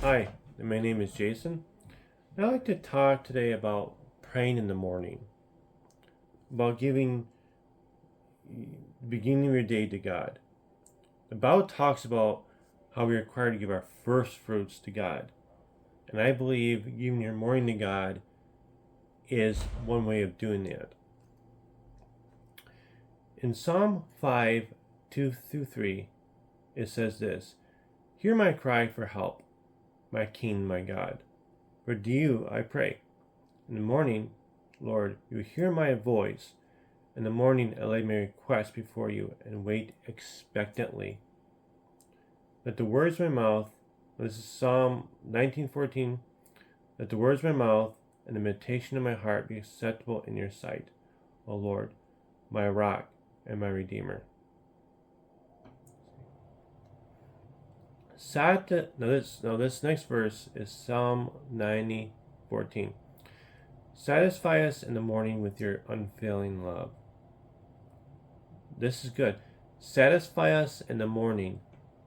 Hi, my name is Jason. I'd like to talk today about praying in the morning, about giving the beginning of your day to God. The Bible talks about how we are required to give our first fruits to God. And I believe giving your morning to God is one way of doing that. In Psalm 5, 2 through 3, it says this: Hear my cry for help, my King, my God. For to you I pray. In the morning, Lord, you hear my voice. In the morning I lay my request before you and wait expectantly. Let the words of my mouth, this is Psalm 19:14, let the words of my mouth and the meditation of my heart be acceptable in your sight, O Lord, my rock and my redeemer. Now this next verse is Psalm 90:14. Satisfy us in the morning with your unfailing love. This is good. Satisfy us in the morning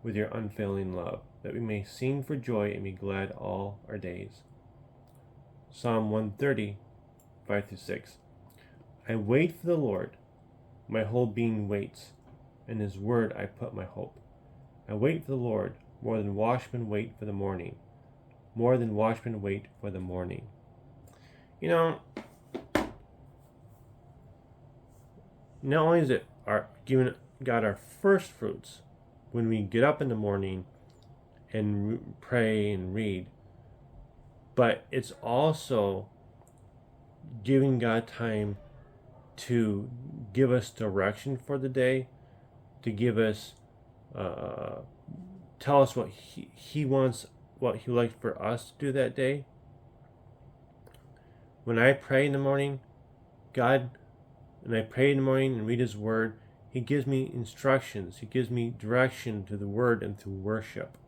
with your unfailing love, that we may sing for joy and be glad all our days. Psalm 130, 5 through 6. I wait for the Lord, my whole being waits. In his word I put my hope. I wait for the Lord, more than watchmen wait for the morning. More than watchmen wait for the morning. You know, not only is it our giving God our first fruits when we get up in the morning and pray and read, but it's also giving God time to give us direction for the day, to give us, tell us what he wants, what he would like for us to do that day. When I pray in the morning, God, and I pray in the morning and read his word, he gives me instructions, he gives me direction to the word and through worship.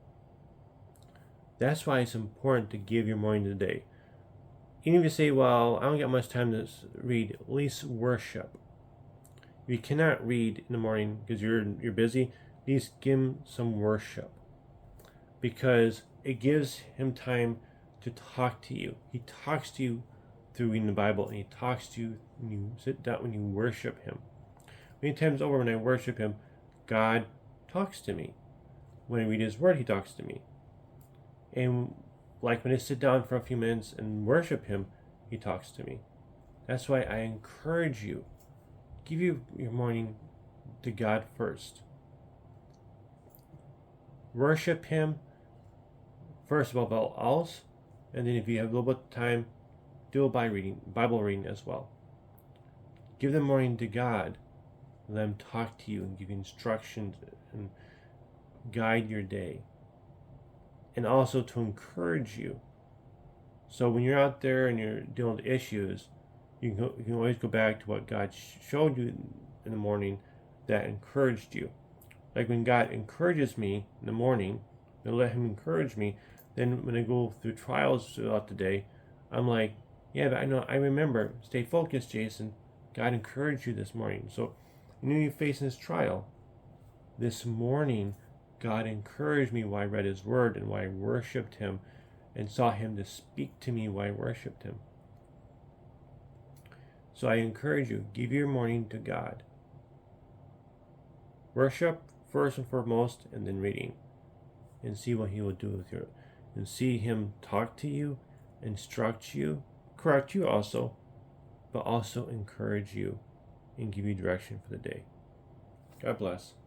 That's why it's important to give your morning to the day. Even if you say, well, I don't get much time to read, at least worship. If you cannot read in the morning because you're busy, at least give him some worship. Because it gives him time to talk to you. He talks to you through reading the Bible, and he talks to you when you sit down, when you worship him. Many times over when I worship him, God talks to me. When I read his word, he talks to me. And like when I sit down for a few minutes and worship him, he talks to me. That's why I encourage you, give your morning to God first. Worship him first above all else, and then if you have a little bit of time, do it by reading, Bible reading as well. Give the morning to God. Let him talk to you and give you instructions and guide your day. And also to encourage you. So when you're out there and you're dealing with issues, you can always go back to what God showed you in the morning that encouraged you. Like when God encourages me in the morning, and let him encourage me, then when I go through trials throughout the day, I'm like, yeah, but I remember, stay focused, Jason. God encouraged you this morning. So you know you're facing this trial. This morning, God encouraged me while I read his word and while I worshiped him and saw him to speak to me while I worshiped him. So I encourage you, give your morning to God. Worship first and foremost, and then reading. And see what he will do with you. And see him talk to you, instruct you, correct you also, but also encourage you and give you direction for the day. God bless.